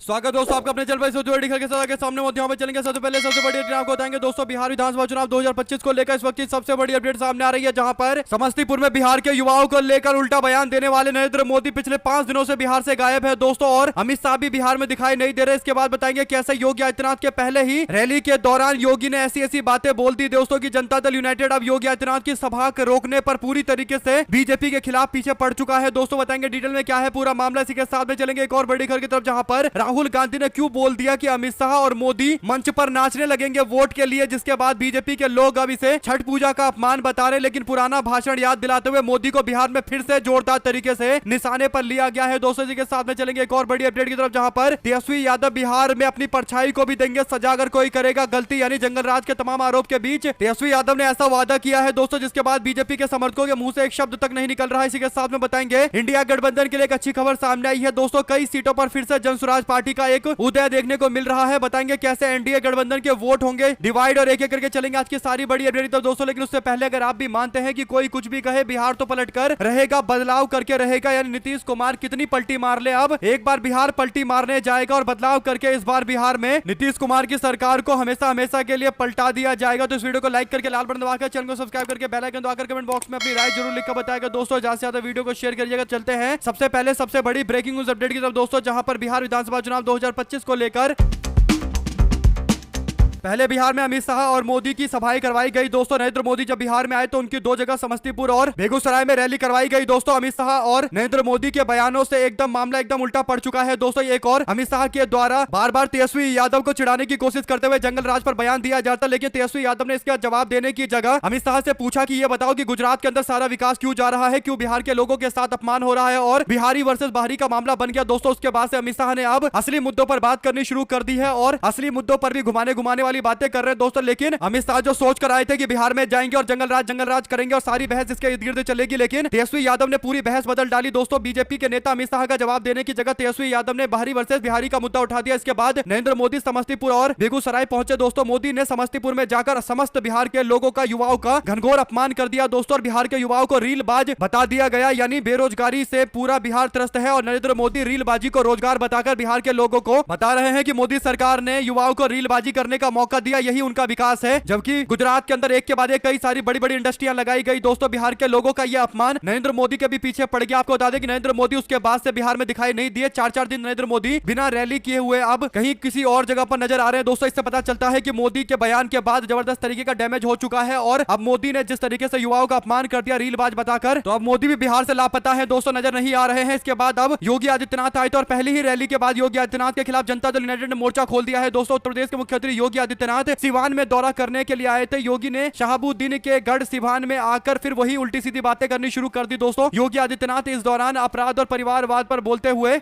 स्वागत दोस्तों आपका अपने चैनल पर के साथ सामने यहाँ पे चलेंगे। सबसे पहले सबसे बड़ी अपडेट आपको बताएंगे दोस्तों, बिहार विधानसभा चुनाव 2025 को लेकर इस वक्त की सबसे बड़ी अपडेट सामने आ रही है, जहां पर समस्तीपुर में बिहार के युवाओं को लेकर उल्टा बयान देने वाले नरेंद्र मोदी पिछले 5 दिनों से बिहार से गायब है दोस्तों, और अमित शाह भी बिहार में दिखाई नहीं दे रहे। इसके बाद बताएंगे कैसे योगी आदित्यनाथ के पहले ही रैली के दौरान योगी ने ऐसी बातें बोल दी दोस्तों की जनता दल यूनाइटेड अब योगी आदित्यनाथ की सभा रोकने पर पूरी तरीके से बीजेपी के खिलाफ पीछे पड़ चुका है दोस्तों। बताएंगे डिटेल में क्या है पूरा मामला, इसी के साथ में चलेंगे एक और बड़ी खबर की तरफ, जहां पर राहुल गांधी ने क्यों बोल दिया कि अमित शाह और मोदी मंच पर नाचने लगेंगे वोट के लिए, जिसके बाद बीजेपी के लोग अब इसे छठ पूजा का अपमान बता रहे। लेकिन पुराना भाषण याद दिलाते हुए मोदी को बिहार में फिर से जोरदार तरीके से निशाने पर लिया गया है दोस्तों। जी के साथ में चलेंगे एक और बड़ी अपडेट की तरफ, जहां पर तेजस्वी यादव बिहार में अपनी परछाई को भी देंगे सजा अगर कोई करेगा गलती, यानी जंगल राज के तमाम आरोप के बीच तेजस्वी यादव ने ऐसा वादा किया है दोस्तों, जिसके बाद बीजेपी के समर्थकों के मुंह से एक शब्द तक नहीं निकल रहा है। इसी के साथ में बताएंगे इंडिया गठबंधन के लिए एक अच्छी खबर सामने आई है दोस्तों, कई सीटों पर फिर से जनसुराज पार्टी का एक उदय देखने को मिल रहा है। बताएंगे कैसे एनडीए गठबंधन के वोट होंगे डिवाइड, और एक एक करके चलेंगे आज की सारी बड़ी अपडेट तो दोस्तों। लेकिन उससे पहले अगर आप भी मानते हैं कि कोई कुछ भी कहे बिहार तो पलटकर रहेगा, बदलाव करके रहेगा, यानी नीतीश कुमार कितनी पलटी मार ले, अब एक बार बिहार पलटी मारने जाएगा और बदलाव करके इस बार बिहार में नीतीश कुमार की सरकार को हमेशा हमेशा के लिए पलटा दिया जाएगा। तो इस वीडियो को लाइक करके लाल बटन दबाकर चैनल को सब्सक्राइब करके बेल आइकन दबाकर कमेंट बॉक्स में अपनी राय जरूर लिखकर बताएगा दोस्तों। ज्यादा से ज्यादा वीडियो को शेयर करिएगा। चलते हैं सबसे पहले सबसे बड़ी ब्रेकिंग न्यूज अपडेट की तरफ दोस्तों, जहां पर बिहार विधानसभा चुनाव 2025 को लेकर पहले बिहार में अमित शाह और मोदी की सभाएं करवाई गई दोस्तों। नरेंद्र मोदी जब बिहार में आए तो उनकी दो जगह समस्तीपुर और बेगूसराय में रैली करवाई गई दोस्तों। अमित शाह और नरेंद्र मोदी के बयानों से एकदम मामला एकदम उल्टा पड़ चुका है दोस्तों। एक और अमित शाह के द्वारा बार बार तेजस्वी यादव को चिढ़ाने की कोशिश करते हुए जंगल राज पर बयान दिया जाता, लेकिन तेजस्वी यादव ने इसका जवाब देने की जगह अमित शाह से पूछा कि ये बताओ कि गुजरात के अंदर सारा विकास क्यों जा रहा है, क्यों बिहार के लोगों के साथ अपमान हो रहा है, और बिहारी वर्सेस बाहरी का मामला बन गया दोस्तों। उसके बाद से अमित शाह ने अब असली मुद्दों पर बात करनी शुरू कर दी है और असली मुद्दों पर भी घुमाने वाली बातें कर रहे हैं दोस्तों। लेकिन अमित शाह जो सोच कर आए थे कि बिहार में जाएंगे और जंगल राज करेंगे और सारी बहस इसके इर्द गिर्द चलेगी, लेकिन तेजस्वी यादव ने पूरी बहस बदल डाली दोस्तों। बीजेपी के नेता अमित शाह का जवाब देने की जगह तेजस्वी यादव ने बाहरी वर्सेस बिहारी का मुद्दा उठा दिया। इसके बाद नरेंद्र मोदी समस्तीपुर और बेगूसराय पहुंचे दोस्तों। मोदी ने समस्तीपुर में जाकर समस्त बिहार के लोगों का, युवाओं का घनघोर अपमान कर दिया दोस्तों, और बिहार के युवाओं को रीलबाज बता दिया गया, यानी बेरोजगारी से पूरा बिहार त्रस्त है। और नरेंद्र मोदी रीलबाजी को रोजगार बताकर बिहार के लोगों को बता रहे हैं कि मोदी सरकार ने युवाओं को रीलबाजी करने का मौका दिया, यही उनका विकास है। जबकि गुजरात के अंदर एक के बाद एक कई सारी बड़ी बड़ी इंडस्ट्रियां लगाई गई दोस्तों। बिहार के लोगों का यह अपमान नरेंद्र मोदी के भी पीछे पड़ गया। आपको बता दें कि नरेंद्र मोदी उसके बाद से बिहार में दिखाई नहीं दिए। 4-4 दिन नरेंद्र मोदी बिना रैली किए हुए अब कहीं किसी और जगह पर नजर आ रहे हैं दोस्तों। इससे पता चलता है कि मोदी के बयान के बाद जबरदस्त तरीके का डैमेज हो चुका है, और अब मोदी ने जिस तरीके से युवाओं का अपमान कर दिया रीलबाज बताकर, तो अब मोदी भी बिहार से लापता है दोस्तों, नजर नहीं आ रहे हैं। इसके बाद अब योगी आदित्यनाथ आए थे और पहली ही रैली के बाद योगी आदित्यनाथ के खिलाफ जनता दल यूनाइटेड ने मोर्चा खोल दिया है दोस्तों। उत्तर प्रदेश के मुख्यमंत्री योगी आदित्यनाथ सिवान में दौरा करने के लिए आए थे। योगी ने शहाबुद्दीन के गढ़ सिवान में आकर फिर वही उल्टी सीधी बातें करनी शुरू कर दी दोस्तों। योगी आदित्यनाथ इस दौरान अपराध और परिवारवाद पर बोलते हुए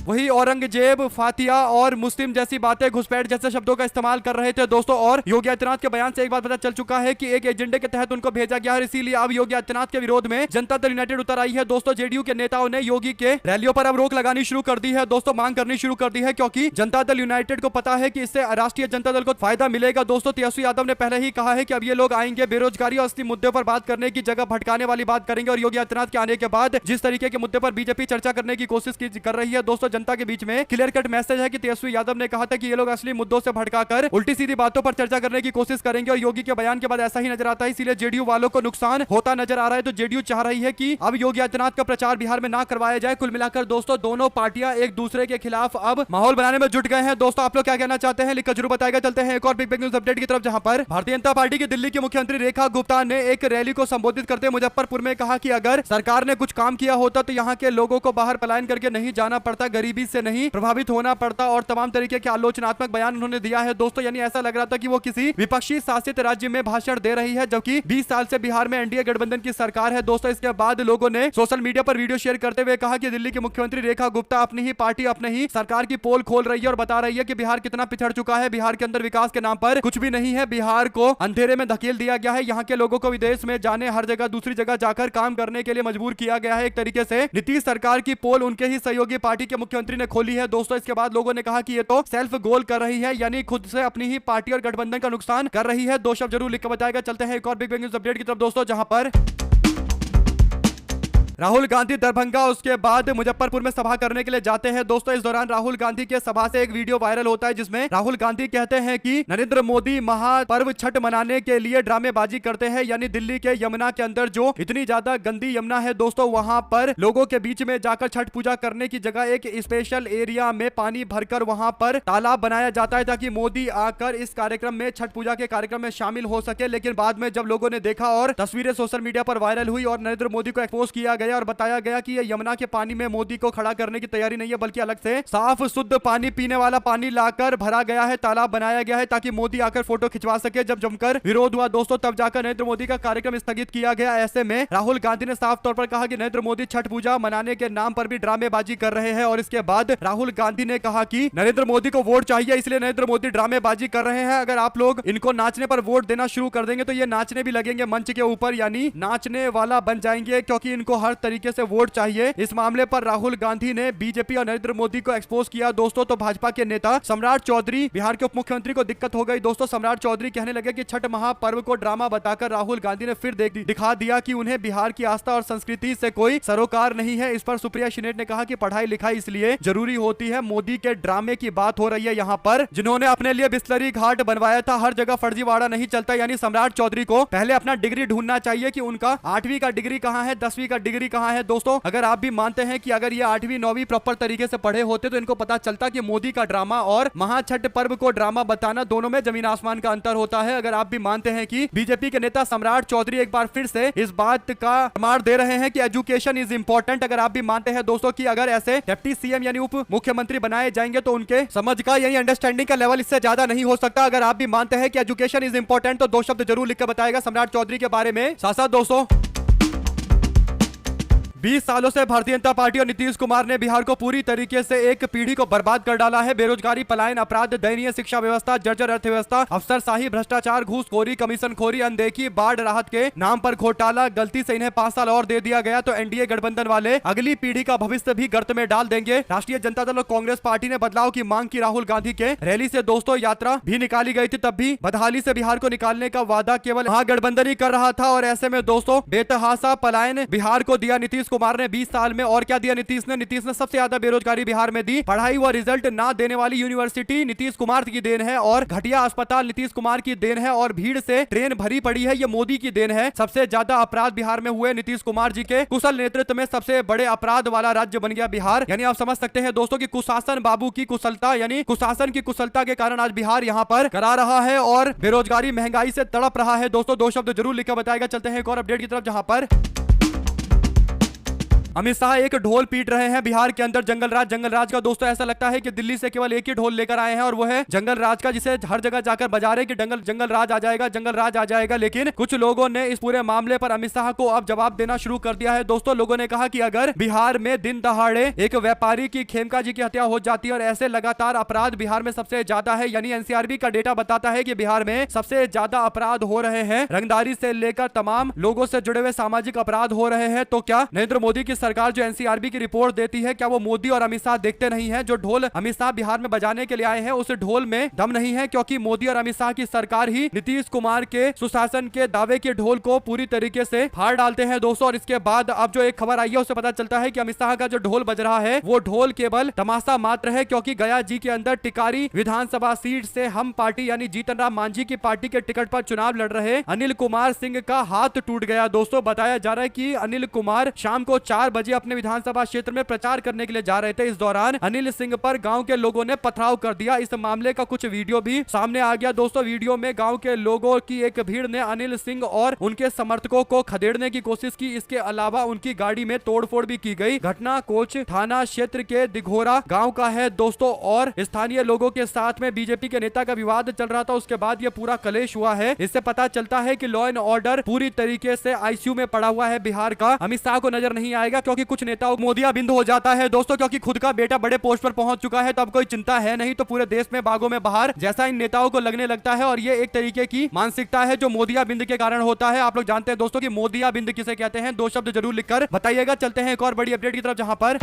वही औरंगजेब, फातिया और मुस्लिम जैसी बातें, घुसपैठ जैसे शब्दों का इस्तेमाल कर रहे थे दोस्तों। और योगी आदित्यनाथ के बयान से एक बात पता चल चुका है कि एक एजेंडे के तहत उनको भेजा गया है, इसीलिए अब योगी आदित्यनाथ के विरोध में जनता दल यूनाइटेड उतर आई है दोस्तों। जेडीयू के नेताओं ने योगी के रैलियों पर अब रोक लगानी शुरू कर दी है दोस्तों, मांग करनी शुरू कर दी है, क्योंकि जनता दल यूनाइटेड को पता है कि इससे राष्ट्रीय जनता दल को फायदा मिलेगा दोस्तों। तेजस्वी यादव ने पहले ही कहा है कि अब ये लोग आएंगे बेरोजगारी और असली मुद्दे पर बात करने की जगह भटकाने वाली बात करेंगे, और योगी आदित्यनाथ के आने के बाद जिस तरीके के मुद्दे पर बीजेपी चर्चा करने की कोशिश कर रही है दोस्तों जनता के बीच में, क्लियर कट मैसेज है कि तेजस्वी यादव ने कहा था कि ये लोग असली मुद्दों से भटकाकर उल्टी सीधी बातों पर चर्चा करने की कोशिश करेंगे, और योगी के बयान के बाद ऐसा ही नजर आता है। इसीलिए जेडीयू वालों को नुकसान होता नजर आ रहा है। तो जेडीयू चाह रही है कि अब योगी आदित्यनाथ का प्रचार बिहार में ना करवाया जाए। कुल मिलाकर दोस्तों दोनों पार्टियां एक दूसरे के खिलाफ अब माहौल बनाने में जुट गए हैं दोस्तों। आप लोग क्या कहना चाहते हैं लिखकर जरूर बताएगा। चलते हैं एक और बिग न्यूज अपडेट की तरफ, जहां पर भारतीय जनता पार्टी की दिल्ली की मुख्यमंत्री रेखा गुप्ता ने एक रैली को संबोधित करते मुजफ्फरपुर में कहा कि अगर सरकार ने कुछ काम किया होता तो यहाँ के लोगों को बाहर पलायन करके नहीं जाना पड़ता, गरीबी से नहीं प्रभावित होना पड़ता, और तमाम तरीके के आलोचनात्मक बयान उन्होंने दिया है दोस्तों। यानी ऐसा लग रहा था कि वो किसी विपक्षी शासित राज्य में भाषण दे रही है, जबकि 20 साल से बिहार में एनडीए गठबंधन की सरकार है दोस्तों। इसके बाद लोगों ने सोशल मीडिया पर वीडियो शेयर करते हुए कहा कि दिल्ली की मुख्यमंत्री रेखा गुप्ता अपनी ही पार्टी, अपने ही सरकार की पोल खोल रही है और बता रही है कि बिहार कितना पिछड़ चुका है, बिहार के अंदर विकास के नाम पर कुछ भी नहीं है, बिहार को अंधेरे में धकेल दिया गया है, यहाँ के लोगों को विदेश में जाने, हर जगह दूसरी जगह जाकर काम करने के लिए मजबूर किया गया है। एक तरीके से नीतीश सरकार की पोल उनके ही सहयोगी पार्टी के मुख्यमंत्री ने खोली है दोस्तों। इसके बाद लोगों ने कहा कि ये तो सेल्फ गोल कर रही है, यानी खुद से अपनी ही पार्टी और गठबंधन का नुकसान कर रही है। दो शब्द जरूर लिख के बताएगा। चलते हैं एक और बिग न्यूज अपडेट की तरफ दोस्तों, जहां पर राहुल गांधी दरभंगा उसके बाद मुजफ्फरपुर में सभा करने के लिए जाते हैं दोस्तों। इस दौरान राहुल गांधी के सभा से एक वीडियो वायरल होता है जिसमें राहुल गांधी कहते हैं कि नरेंद्र मोदी महापर्व छठ मनाने के लिए ड्रामेबाजी करते हैं, यानी दिल्ली के यमुना के अंदर जो इतनी ज्यादा गंदी यमुना है दोस्तों, वहां पर लोगों के बीच में जाकर छठ पूजा करने की जगह एक स्पेशल एरिया में पानी भरकर वहां पर तालाब बनाया जाता है ताकि मोदी आकर इस कार्यक्रम में, छठ पूजा के कार्यक्रम में शामिल हो सके। लेकिन बाद में जब लोगों ने देखा और तस्वीरें सोशल मीडिया पर वायरल हुई और नरेंद्र मोदी को एक्सपोज किया गया और बताया गया कि ये यमुना के पानी में मोदी को खड़ा करने की तैयारी नहीं है, बल्कि अलग से साफ शुद्ध पानी, पीने वाला पानी लाकर भरा गया है, तालाब बनाया गया है ताकि मोदी आकर फोटो खिंचवा सके। जब जमकर विरोध हुआ दोस्तों, तब जाकर नरेंद्र मोदी का कार्यक्रम स्थगित किया गया। ऐसे में राहुल गांधी ने साफ तौर पर कहा कि नरेंद्र मोदी छठ पूजा मनाने के नाम पर भी ड्रामेबाजी कर रहे हैं। और इसके बाद राहुल गांधी ने कहा कि नरेंद्र मोदी को वोट चाहिए, इसलिए नरेंद्र मोदी ड्रामेबाजी कर रहे हैं। अगर आप लोग इनको नाचने पर वोट देना शुरू कर देंगे तो ये नाचने भी लगेंगे मंच के ऊपर, यानी नाचने वाला बन जाएंगे, क्योंकि इनको हर तरीके से वोट चाहिए। इस मामले पर राहुल गांधी ने बीजेपी और नरेंद्र मोदी को एक्सपोज किया दोस्तों। तो भाजपा के नेता सम्राट चौधरी, बिहार के उप मुख्यमंत्री को दिक्कत हो गई दोस्तों। सम्राट चौधरी कहने लगे कि छठ महापर्व को ड्रामा बताकर राहुल गांधी ने फिर दिखा दिया कि उन्हें बिहार की आस्था और संस्कृति से कोई सरोकार नहीं है। इस पर सुप्रिया शिनेट ने कहा कि पढ़ाई लिखाई इसलिए जरूरी होती है, मोदी के ड्रामे की बात हो रही है यहाँ पर। जिन्होंने अपने लिए बिस्लरी घाट बनवाया था, हर जगह फर्जीवाड़ा नहीं चलता, यानी सम्राट चौधरी को पहले अपना डिग्री ढूंढना चाहिए कि उनका 8वीं का डिग्री कहाँ है, 10वीं का डिग्री कहाँ है दोस्तों। अगर आप भी मानते हैं कि अगर ये 8वीं 9वीं प्रॉपर तरीके से पढ़े होते तो इनको पता चलता कि मोदी का ड्रामा और महाछठ पर्व को ड्रामा बताना, दोनों में जमीन आसमान का अंतर होता है। अगर आप भी मानते हैं कि बीजेपी के नेता सम्राट चौधरी एक बार फिर से इस बात का प्रमाण दे रहे हैं कि एजुकेशन इज इंपॉर्टेंट, अगर आप भी मानते हैं दोस्तों कि अगर ऐसे डिप्टी सीएम यानी उप मुख्यमंत्री बनाए जाएंगे तो उनके समझ का यानी अंडरस्टैंडिंग का लेवल इससे ज्यादा नहीं हो सकता। अगर आप भी मानते हैं कि एजुकेशन इज इंपॉर्टेंट तो 2 शब्द जरूर लिख कर बताएगा सम्राट चौधरी के बारे में। साथ साथ दोस्तों 20 सालों से भारतीय जनता पार्टी और नीतीश कुमार ने बिहार को पूरी तरीके से एक पीढ़ी को बर्बाद कर डाला है। बेरोजगारी, पलायन, अपराध, दयनीय शिक्षा व्यवस्था, जर्जर अर्थव्यवस्था, अफसरशाही, भ्रष्टाचार, घूसखोरी, कमीशनखोरी, अनदेखी, बाढ़ राहत के नाम पर घोटाला, गलती से इन्हें 5 साल और दे दिया गया तो एनडीए गठबंधन वाले अगली पीढ़ी का भविष्य भी गर्त में डाल देंगे। राष्ट्रीय जनता दल और कांग्रेस पार्टी ने बदलाव की मांग की। राहुल गांधी के रैली से दोस्तों यात्रा भी निकाली गई थी, तब भी बदहाली से बिहार को निकालने का वादा केवल महागठबंधन ही कर रहा था। और ऐसे में दोस्तों बेतहासा पलायन बिहार को दिया नीतीश कुमार ने 20 साल में। और क्या दिया नीतीश ने? नीतीश ने सबसे ज्यादा बेरोजगारी बिहार में दी। पढ़ाई व रिजल्ट ना देने वाली यूनिवर्सिटी नीतीश कुमार की देन है, और घटिया अस्पताल नीतीश कुमार की देन है, और भीड़ से ट्रेन भरी पड़ी है ये मोदी की देन है। सबसे ज्यादा अपराध बिहार में हुए नीतीश कुमार जी के कुशल नेतृत्व में सबसे बड़े अपराध वाला राज्य बन गया बिहार। यानी आप समझ सकते हैं दोस्तों कि कुशासन बाबू की कुशलता, यानी कुशासन की कुशलता के कारण आज बिहार यहाँ पर करा रहा है और बेरोजगारी महंगाई से तड़प रहा है। दोस्तों 2 शब्द जरूर लिखकर बताएगा। चलते हैं एक और अपडेट की तरफ, जहां पर अमित शाह एक ढोल पीट रहे हैं बिहार के अंदर। जंगल राज का दोस्तों ऐसा लगता है कि दिल्ली से केवल एक ही ढोल लेकर आए हैं और वो है जंगल राज का, जिसे हर जगह जाकर बजा रहे कि जंगल राज आ जाएगा। लेकिन कुछ लोगों ने इस पूरे मामले पर अमित शाह को अब जवाब देना शुरू कर दिया है। दोस्तों लोगों ने कहा कि अगर बिहार में दिन दहाड़े एक व्यापारी की खेमका जी की हत्या हो जाती है और ऐसे लगातार अपराध बिहार में सबसे ज्यादा है, यानी एनसीआरबी का डेटा बताता है कि बिहार में सबसे ज्यादा अपराध हो रहे हैं, रंगदारी से लेकर तमाम लोगों से जुड़े हुए सामाजिक अपराध हो रहे हैं, तो क्या नरेंद्र मोदी की सरकार जो एनसीआरबी की रिपोर्ट देती है, क्या वो मोदी और अमित शाह देखते नहीं हैं? जो ढोल अमित शाह बिहार में बजाने के लिए आए हैं उस ढोल में दम नहीं है, क्योंकि मोदी और अमित शाह की सरकार ही नीतीश कुमार के सुशासन के दावे के ढोल को पूरी तरीके से फाड़ डालते हैं दोस्तों। और इसके बाद अब जो एक खबर आई है उससे पता चलता है कि अमित शाह का जो ढोल बज रहा है वो ढोल केवल तमाशा मात्र है, क्योंकि गया जी के अंदर टिकारी विधानसभा सीट से हम पार्टी यानी जीतन राम मांझी की पार्टी के टिकट पर चुनाव लड़ रहे अनिल कुमार सिंह का हाथ टूट गया। दोस्तों बताया जा रहा है कि अनिल कुमार शाम को 4 बजे अपने विधानसभा क्षेत्र में प्रचार करने के लिए जा रहे थे। इस दौरान अनिल सिंह पर गांव के लोगों ने पथराव कर दिया। इस मामले का कुछ वीडियो भी सामने आ गया दोस्तों। वीडियो में गांव के लोगों की एक भीड़ ने अनिल सिंह और उनके समर्थकों को खदेड़ने की कोशिश की। इसके अलावा उनकी गाड़ी में तोड़फोड़ भी की गई। घटना कोच थाना क्षेत्र के दिघोरा गांव का है दोस्तों, और स्थानीय लोगों के साथ में बीजेपी के नेता का विवाद चल रहा था। उसके बाद यह पूरा कलेश हुआ है। इससे पता चलता है कि लॉ एंड ऑर्डर पूरी तरीके से आईसीयू में पड़ा हुआ है बिहार का। अमित शाह को नजर नहीं आएगा क्योंकि कुछ नेताओं मोदिया बिंद हो जाता है दोस्तों, क्योंकि खुद का बेटा बड़े पोस्ट पर पहुंच चुका है, तो अब कोई चिंता है नहीं। तो पूरे देश में बागों में बाहर जैसा इन नेताओं को लगने लगता है, और ये एक तरीके की मानसिकता है जो मोदिया बिंद के कारण होता है। आप लोग जानते हैं दोस्तों कि मोदिया बिंद किसे कहते हैं? 2 शब्द जरूर लिखकर बताइएगा। चलते हैं एक और बड़ी अपडेट की तरफ, जहां पर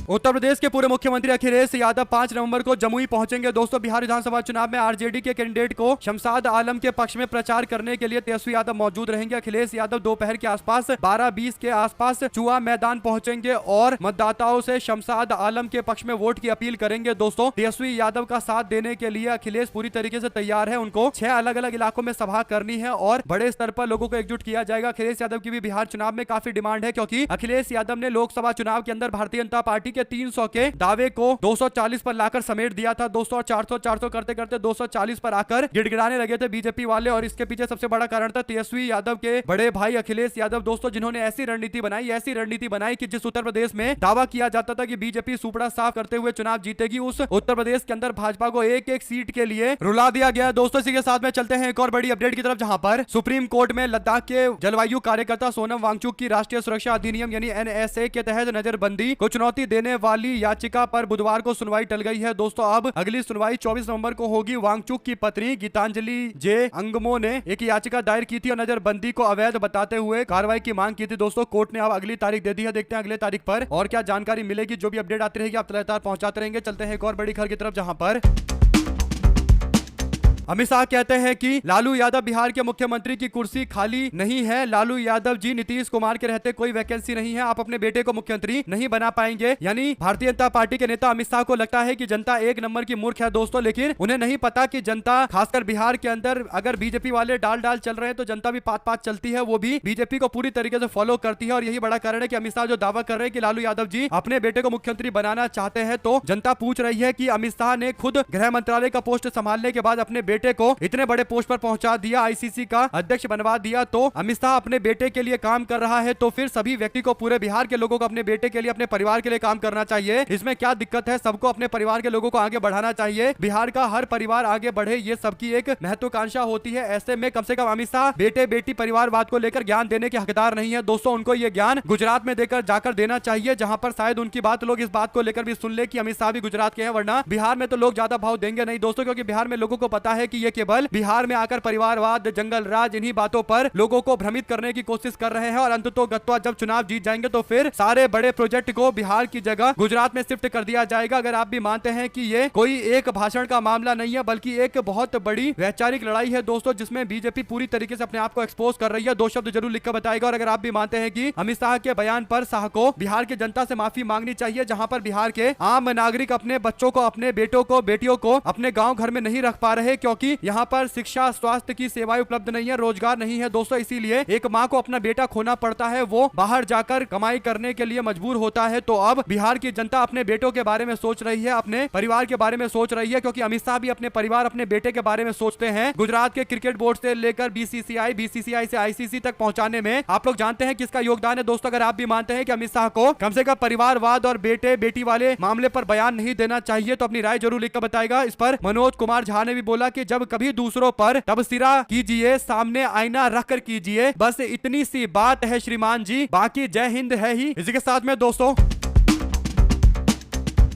उत्तर प्रदेश के पूर्व मुख्यमंत्री अखिलेश यादव 5 नवंबर को जमुई पहुंचेंगे दोस्तों। बिहार विधानसभा चुनाव में आरजेडी के कैंडिडेट को शमशाद आलम के पक्ष में प्रचार करने के लिए तेजस्वी यादव मौजूद रहेंगे। अखिलेश यादव दोपहर के आसपास 12:20 के आसपास चुआ मैदान पहुंचेंगे और मतदाताओं से शमशाद आलम के पक्ष में वोट की अपील करेंगे दोस्तों। तेजस्वी यादव का साथ देने के लिए अखिलेश पूरी तरीके से तैयार है। उनको 6 अलग अलग इलाकों में सभा करनी है और बड़े स्तर पर लोगों को एकजुट किया जाएगा। अखिलेश यादव की भी बिहार चुनाव में काफी डिमांड है, क्योंकि अखिलेश यादव ने लोकसभा चुनाव के अंदर भारतीय जनता पार्टी के 300 के दावे को 240 पर लाकर समेट दिया था दोस्तों। और 400 करते करते 240 पर आकर गिड़गिड़ाने लगे थे बीजेपी वाले। और इसके पीछे सबसे बड़ा कारण था तेजस्वी यादव के बड़े भाई अखिलेश यादव दोस्तों, जिन्होंने ऐसी रणनीति बनाई कि जिस उत्तर प्रदेश में दावा किया जाता था कि बीजेपी सुपड़ा साफ करते हुए चुनाव जीतेगी, उस उत्तर प्रदेश के अंदर भाजपा को एक एक सीट के लिए रुला दिया गया दोस्तों। इसी के साथ में चलते हैं एक और बड़ी अपडेट की तरफ, जहां पर सुप्रीम कोर्ट में लद्दाख के जलवायु कार्यकर्ता सोनम वांगचुक की राष्ट्रीय सुरक्षा अधिनियम यानी एनएसए के तहत नजरबंदी को चुनौती देने वाली याचिका पर बुधवार को सुनवाई टल गई है दोस्तों। अब अगली सुनवाई 24 नवंबर को होगी। वांगचुक की पत्नी गीतांजलि जे अंगमो ने एक याचिका दायर की थी और नजरबंदी को अवैध बताते हुए कार्रवाई की मांग की थी दोस्तों। कोर्ट ने अब अगली तारीख दे दी है, देखते हैं अगले तारीख पर और क्या जानकारी मिलेगी। जो भी अपडेट आती रहेगी आप लगातार पहुंचाते रहेंगे। चलते हैं एक और बड़ी खबर की तरफ, जहां पर अमित शाह कहते हैं कि लालू यादव बिहार के मुख्यमंत्री की कुर्सी खाली नहीं है। लालू यादव जी, नीतीश कुमार के रहते कोई वैकेंसी नहीं है, आप अपने बेटे को मुख्यमंत्री नहीं बना पाएंगे। यानी भारतीय जनता पार्टी के नेता अमित शाह को लगता है कि जनता एक नंबर की मूर्ख है दोस्तों, लेकिन उन्हें नहीं पता कि जनता खासकर बिहार के अंदर अगर बीजेपी वाले डाल चल रहे हैं तो जनता भी पात चलती है, वो भी बीजेपी को पूरी तरीके से फॉलो करती है। और यही बड़ा कारण है कि अमित शाह जो दावा कर रहे हैं कि लालू यादव जी अपने बेटे को मुख्यमंत्री बनाना चाहते हैं, तो जनता पूछ रही है कि अमित शाह ने खुद गृह मंत्रालय का पोस्ट संभालने के बाद अपने बेटे को इतने बड़े पोस्ट पर पहुंचा दिया, आईसीसी का अध्यक्ष बनवा दिया, तो अमित शाह अपने बेटे के लिए काम कर रहा है, तो फिर सभी व्यक्ति को, पूरे बिहार के लोगों को अपने बेटे के लिए, अपने परिवार के लिए काम करना चाहिए। इसमें क्या दिक्कत है? सबको अपने परिवार के लोगों को आगे बढ़ाना चाहिए। बिहार का हर परिवार आगे बढ़े, ये सबकी एक महत्वाकांक्षा होती है। ऐसे में कम से कम अमित शाह बेटे बेटी परिवारवाद को लेकर ज्ञान देने के हकदार नहीं है दोस्तों। उनको ये ज्ञान गुजरात में देकर जाकर देना चाहिए, जहां पर शायद उनकी बात लोग इस बात को लेकर भी सुन ले कि अमित शाह भी गुजरात के हैं, वरना बिहार में तो लोग ज्यादा भाव देंगे नहीं दोस्तों, क्योंकि बिहार में लोगों को पता है कि ये केवल बिहार में आकर परिवारवाद, जंगल राज, इन्हीं बातों पर लोगों को भ्रमित करने की कोशिश कर रहे हैं। और अंततोगत्वा जब चुनाव जीत जाएंगे तो फिर सारे बड़े प्रोजेक्ट को बिहार की जगह गुजरात में शिफ्ट कर दिया जाएगा। अगर आप भी मानते हैं कि ये कोई एक भाषण का मामला नहीं है, बल्कि एक बहुत बड़ी वैचारिक लड़ाई है दोस्तों, जिसमें बीजेपी पूरी तरीके से अपने आप को एक्सपोज कर रही है, 2 शब्द जरूर लिखकर बताएगा। और अगर आप भी मानते हैं कि अमित शाह के बयान पर शाह को बिहार की जनता से माफी मांगनी चाहिए, जहां पर बिहार के आम नागरिक अपने बच्चों को, अपने बेटों को, बेटियों को अपने गांव घर में नहीं रख पा रहे, क्योंकि यहां पर शिक्षा, स्वास्थ्य की सेवाएं उपलब्ध नहीं है, रोजगार नहीं है दोस्तों। इसीलिए एक माँ को अपना बेटा खोना पड़ता है, वो बाहर जाकर कमाई करने के लिए मजबूर होता है। तो अब बिहार की जनता अपने बेटों के बारे में सोच रही है, अपने परिवार के बारे में सोच रही है, क्योंकि अमित शाह भी अपने परिवार, अपने बेटे के बारे में सोचते हैं। गुजरात के क्रिकेट बोर्ड से लेकर बीसीसीआई से आईसीसी तक पहुंचाने में आप लोग जानते हैं किसका योगदान है दोस्तों। अगर आप भी मानते हैं कि अमित शाह को कम से कम परिवारवाद और बेटे बेटी वाले मामले पर बयान नहीं देना चाहिए, तो अपनी राय जरूर लिखकर बताएगा। इस पर मनोज कुमार झा ने भी बोला कि जब कभी दूसरों पर तबसरा कीजिए, सामने आईना रखकर कीजिए, बस इतनी सी बात है श्रीमान जी, बाकी जय हिंद है ही। इसी के साथ में दोस्तों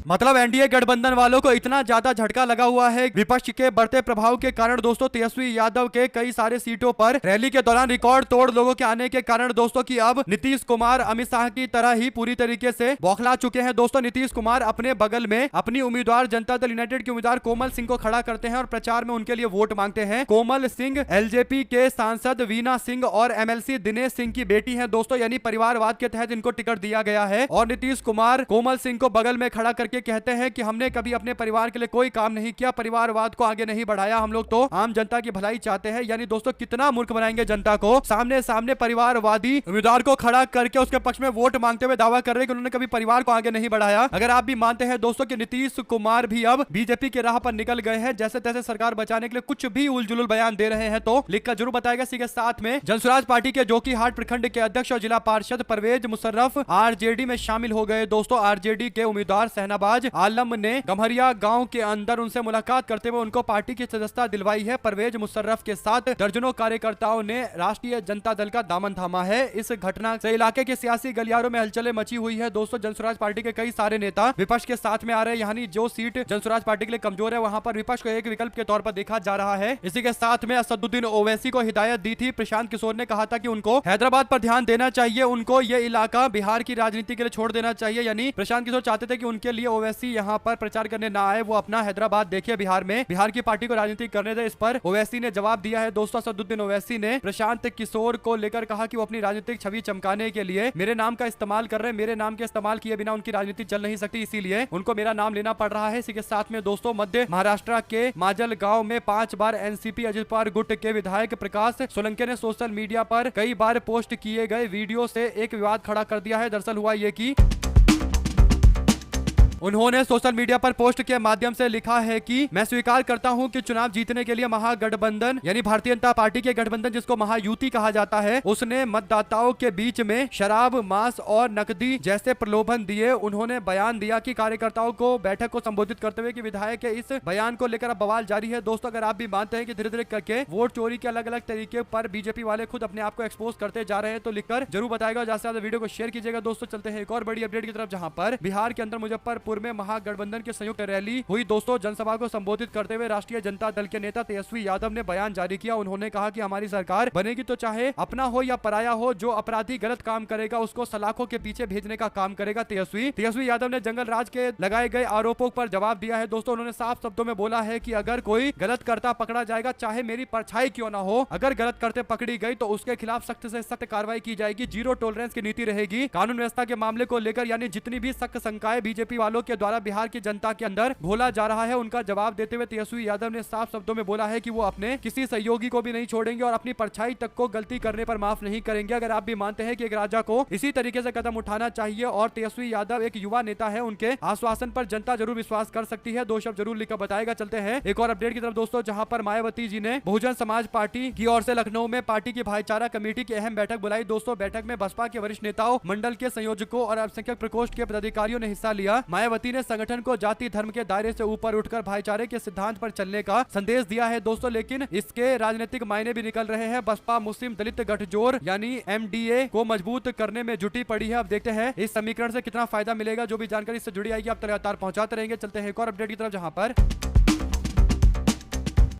मतलब एनडीए गठबंधन वालों को इतना ज्यादा झटका लगा हुआ है विपक्ष के बढ़ते प्रभाव के कारण दोस्तों, तेजस्वी यादव के कई सारे सीटों पर रैली के दौरान रिकॉर्ड तोड़ लोगों के आने के कारण दोस्तों की अब नीतीश कुमार अमित शाह की तरह ही पूरी तरीके से बौखला चुके हैं दोस्तों। नीतीश कुमार अपने बगल में अपनी उम्मीदवार जनता दल यूनाइटेड की उम्मीदवार कोमल सिंह को खड़ा करते हैं और प्रचार में उनके लिए वोट मांगते हैं। कोमल सिंह एलजेपी के सांसद वीना सिंह और एमएलसी दिनेश सिंह की बेटी है दोस्तों, यानी परिवारवाद के तहत इनको टिकट दिया गया है। और नीतीश कुमार कोमल सिंह को बगल में खड़ा करके कहते हैं कि हमने कभी अपने परिवार के लिए कोई काम नहीं किया, परिवारवाद को आगे नहीं बढ़ाया, हम लोग तो आम जनता की भलाई चाहते हैं। यानी दोस्तों कितना मूर्ख बनाएंगे जनता को, सामने परिवारवादी उम्मीदवार को खड़ा करके उसके पक्ष में वोट मांगते हुए दावा कर रहे हैं कि उन्होंने कभी परिवार को आगे नहीं बढ़ाया। अगर आप भी मानते हैं दोस्तों कि नीतीश कुमार भी अब बीजेपी के राह पर निकल गए हैं, जैसे तैसे सरकार बचाने के लिए कुछ भी उलझुल बयान दे रहे हैं, तो लिखकर जरूर बताएगा। इसी के साथ में जनसुराज पार्टी के जोकीहाट प्रखंड के अध्यक्ष और जिला पार्षद परवेज मुशर्रफ आरजेडी में शामिल हो गए दोस्तों। आरजेडी के उम्मीदवार शहनाबाद शहबाज आलम ने गम्हरिया गांव के अंदर उनसे मुलाकात करते हुए उनको पार्टी की सदस्यता दिलवाई है। परवेज मुशर्रफ के साथ दर्जनों कार्यकर्ताओं ने राष्ट्रीय जनता दल का दामन थामा है। इस घटना से इलाके के सियासी गलियारों में हलचलें मची हुई है। दोस्तों, जनसुराज पार्टी के कई सारे नेता विपक्ष के साथ में आ रहे हैं, यानी जो सीट जनसुराज पार्टी के लिए कमजोर है वहां पर विपक्ष को एक विकल्प के तौर पर देखा जा रहा है। इसी के साथ में असदुद्दीन ओवैसी को हिदायत दी थी। प्रशांत किशोर ने कहा था कि उनको हैदराबाद पर ध्यान देना चाहिए, उनको ये इलाका बिहार की राजनीति के लिए छोड़ देना चाहिए। यानी प्रशांत किशोर चाहते थे कि उनके लिए ओवैसी यहाँ पर प्रचार करने ना आए, वो अपना हैदराबाद देखे, बिहार में बिहार की पार्टी को राजनीति करने दे। इस पर ओवैसी ने जवाब दिया है। दोस्तों, असदुद्दीन ओवैसी ने प्रशांत किशोर को लेकर कहा कि वो अपनी राजनीतिक छवि चमकाने के लिए मेरे नाम का इस्तेमाल कर रहे हैं, मेरे नाम के इस्तेमाल किए बिना उनकी राजनीति चल नहीं सकती, इसीलिए उनको मेरा नाम लेना पड़ रहा है। इसी के साथ में दोस्तों, मध्य महाराष्ट्र के माजल गांव में 5 बार एनसीपी अजित पवार गुट के विधायक प्रकाश सोलंके ने सोशल मीडिया पर कई बार पोस्ट किए गए वीडियो से एक विवाद खड़ा कर दिया है। दरअसल हुआ ये कि उन्होंने सोशल मीडिया पर पोस्ट के माध्यम से लिखा है कि मैं स्वीकार करता हूं कि चुनाव जीतने के लिए महागठबंधन यानी भारतीय जनता पार्टी के गठबंधन, जिसको महायुति कहा जाता है, उसने मतदाताओं के बीच में शराब, मांस और नकदी जैसे प्रलोभन दिए। उन्होंने बयान दिया कि कार्यकर्ताओं को बैठक को संबोधित करते हुए कि विधायक के इस बयान को लेकर अब बवाल जारी है। दोस्तों, अगर आप भी मानते हैं कि धीरे धीरे करके वोट चोरी के अलग अलग तरीके पर बीजेपी वाले खुद अपने आप को एक्सपोज करते जा रहे हैं तो लिखकर जरूर बताएगा। ज्यादा से ज्यादा वीडियो को शेयर कीजिएगा। दोस्तों, चलते हैं एक और बड़ी अपडेट की तरफ, जहां पर बिहार के अंदर मुजफ्फरपुर में महागठबंधन की संयुक्त रैली हुई। दोस्तों, जनसभा को संबोधित करते हुए राष्ट्रीय जनता दल के नेता तेजस्वी यादव ने बयान जारी किया। उन्होंने कहा कि हमारी सरकार बनेगी तो चाहे अपना हो या पराया हो, जो अपराधी गलत काम करेगा उसको सलाखों के पीछे भेजने का काम करेगा तेजस्वी यादव ने जंगल राज के लगाए गए आरोपों पर जवाब दिया है। दोस्तों, उन्होंने साफ शब्दों में बोला है कि अगर कोई गलत करता पकड़ा जाएगा, चाहे मेरी परछाई क्यों ना हो, अगर गलत करते पकड़ी गई तो उसके खिलाफ सख्त से सख्त कार्रवाई की जाएगी। जीरो टॉलरेंस की नीति रहेगी। कानून व्यवस्था के मामले को लेकर यानी जितनी भी शक शंकाएं बीजेपी वालों के द्वारा बिहार की जनता के अंदर घोला जा रहा है, उनका जवाब देते हुए तेजस्वी यादव ने साफ शब्दों में बोला है कि वो अपने किसी सहयोगी को भी नहीं छोड़ेंगे और अपनी परछाई तक को गलती करने पर माफ नहीं करेंगे। अगर आप भी मानते हैं कि एक राजा को इसी तरीके से कदम उठाना चाहिए और तेजस्वी यादव एक युवा नेता है, उनके आश्वासन पर जनता जरूर विश्वास कर सकती है। 2 शब्द जरूर लिखकर बताएगा। चलते हैं एक और अपडेट की तरफ दोस्तों, जहां पर मायावती जी ने बहुजन समाज पार्टी की ओर से लखनऊ में पार्टी की भाईचारा कमेटी की अहम बैठक बुलाई। दोस्तों, बैठक में बसपा के वरिष्ठ नेताओं, मंडल के संयोजकों और अल्पसंख्यक प्रकोष्ठ के पदाधिकारियों ने हिस्सा लिया। मायावती ने संगठन को जाति धर्म के दायरे से ऊपर उठकर भाईचारे के सिद्धांत पर चलने का संदेश दिया है। दोस्तों, लेकिन इसके राजनीतिक मायने भी निकल रहे हैं। बसपा मुस्लिम दलित गठजोड़ यानी एमडीए को मजबूत करने में जुटी पड़ी है। अब देखते हैं इस समीकरण से कितना फायदा मिलेगा। जो भी जानकारी इससे जुड़ी आएगी आप लगातार पहुंचाते रहेंगे। चलते हैं एक और अपडेट की तरफ, जहां पर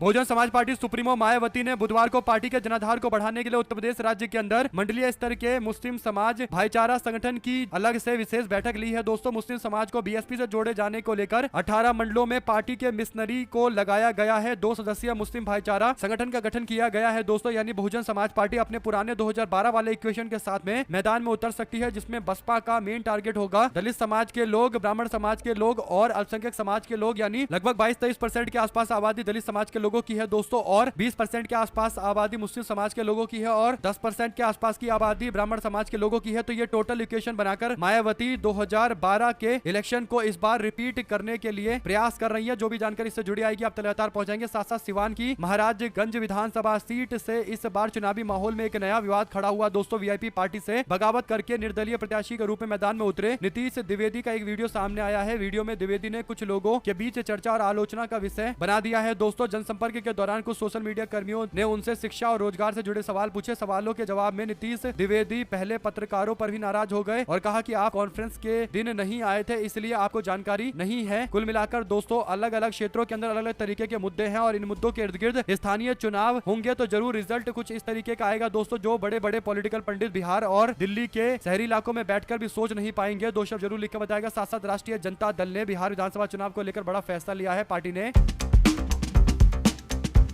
बहुजन समाज पार्टी सुप्रीमो मायावती ने बुधवार को पार्टी के जनाधार को बढ़ाने के लिए उत्तर प्रदेश राज्य के अंदर मंडलीय स्तर के मुस्लिम समाज भाईचारा संगठन की अलग से विशेष बैठक ली है। दोस्तों, मुस्लिम समाज को बीएसपी से जोड़े जाने को लेकर 18 मंडलों में पार्टी के मिशनरी को लगाया गया है। 2 सदस्यीय मुस्लिम भाईचारा संगठन का गठन किया गया है। दोस्तों, यानी बहुजन समाज पार्टी अपने पुराने 2012 वाले इक्वेशन के साथ में मैदान में उतर सकती है, जिसमें बसपा का मेन टारगेट होगा दलित समाज के लोग, ब्राह्मण समाज के लोग और अल्पसंख्यक समाज के लोग। यानी लगभग 22-23% के आसपास आबादी दलित समाज के लोगों की है दोस्तों, और 20% के आसपास आबादी मुस्लिम समाज के लोगों की है और 10% के आसपास की आबादी ब्राह्मण समाज के लोगों की है। तो ये टोटल इक्वेशन बनाकर मायावती 2012 के इलेक्शन को इस बार रिपीट करने के लिए प्रयास कर रही है। जो भी जानकारी इससे जुड़ी आएगी आप लगातार पहुंचाएंगे। साथ साथ सिवान की महाराजगंज विधानसभा सीट से इस बार चुनावी माहौल में एक नया विवाद खड़ा हुआ। दोस्तों, वीआईपी पार्टी से बगावत करके निर्दलीय प्रत्याशी के रूप में मैदान में उतरे नीतीश द्विवेदी का एक वीडियो सामने आया है। वीडियो में द्विवेदी ने कुछ लोगों के बीच चर्चा और आलोचना का विषय बना दिया है। दोस्तों, जनसंपर्क के दौरान कुछ सोशल मीडिया कर्मियों ने उनसे शिक्षा और रोजगार से जुड़े सवाल पूछे। सवालों के जवाब में नीतीश द्विवेदी पहले पत्रकारों पर भी नाराज हो गए और कहा कि आप कॉन्फ्रेंस के दिन नहीं आए थे, इसलिए आपको जानकारी नहीं है। कुल मिलाकर दोस्तों, अलग अलग क्षेत्रों के अंदर अलग अलग तरीके के मुद्दे हैं और इन मुद्दों के इर्द गिर्द स्थानीय चुनाव होंगे तो जरूर रिजल्ट कुछ इस तरीके का आएगा। दोस्तों, जो बड़े बड़े पॉलिटिकल पंडित बिहार और दिल्ली के शहरी इलाकों में बैठकर भी सोच नहीं पाएंगे। 2 शब्द जरूर लिखकर बताएगा। साथ साथ राष्ट्रीय जनता दल ने बिहार विधानसभा चुनाव को लेकर बड़ा फैसला लिया है। पार्टी ने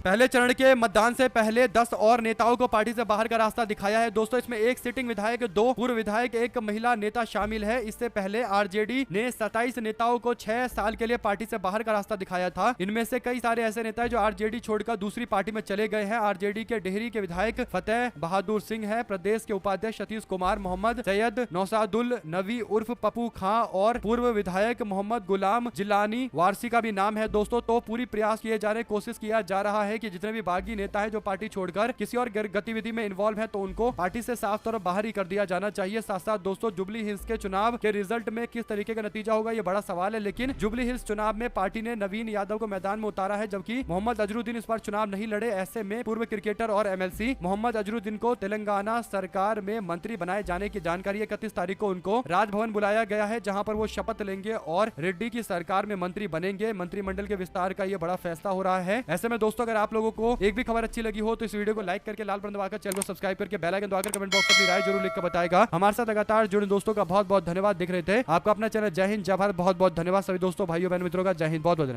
पहले चरण के मतदान से पहले 10 और नेताओं को पार्टी से बाहर का रास्ता दिखाया है। दोस्तों, इसमें 1 सिटिंग विधायक, 2 पूर्व विधायक, 1 महिला नेता शामिल है। इससे पहले आरजेडी ने 27 नेताओं को 6 साल के लिए पार्टी से बाहर का रास्ता दिखाया था। इनमें से कई सारे ऐसे नेता हैं जो आरजेडी छोड़कर दूसरी पार्टी में चले गए हैं। आरजेडी के डेहरी के विधायक फतेह बहादुर सिंह है, प्रदेश के उपाध्यक्ष सतीश कुमार, मोहम्मद सैयद नौसादुल नबी उर्फ पप्पू खां और पूर्व विधायक मोहम्मद गुलाम जिलानी वारसी का भी नाम है। दोस्तों, तो पूरी प्रयास किए जा रहे, कोशिश किया जा रहा है है कि जितने भी बागी नेता है जो पार्टी छोड़कर किसी और गतिविधि में इन्वॉल्व है तो उनको पार्टी से साफ तौर पर बाहर ही कर दिया जाना चाहिए। साथ साथ दोस्तों जुबली हिल्स के चुनाव के रिजल्ट में किस तरीके का नतीजा होगा ये बड़ा सवाल है, लेकिन जुबली हिल्स चुनाव में पार्टी ने नवीन यादव को मैदान में उतारा है, जबकि मोहम्मद अजरुद्दीन इस बार चुनाव नहीं लड़े। ऐसे में पूर्व क्रिकेटर और एमएलसी मोहम्मद अजरुद्दीन को तेलंगाना सरकार में मंत्री बनाए जाने की जानकारी 31 तारीख को उनको राजभवन बुलाया गया है, जहां पर वो शपथ लेंगे और रेड्डी की सरकार में मंत्री बनेंगे। मंत्रिमंडल के विस्तार का ये बड़ा फैसला हो रहा है। ऐसे में दोस्तों अगर आप लोगों को एक भी खबर अच्छी लगी हो तो इस वीडियो को लाइक करके लाल बटन दबाकर चैनल को सब्सक्राइब करके बेल आइकन दबाकर कमेंट बॉक्स में अपनी राय जरूर लिख कर बताएगा। हमारे साथ लगातार जुड़े दोस्तों का बहुत बहुत धन्यवाद। दिख रहे थे आपका अपना चैनल जय हिंद जय भारत। बहुत बहुत धन्यवाद सभी दोस्तों भाइयों बहन मित्रों का। जय हिंद, बहुत बहुत धन्यवाद।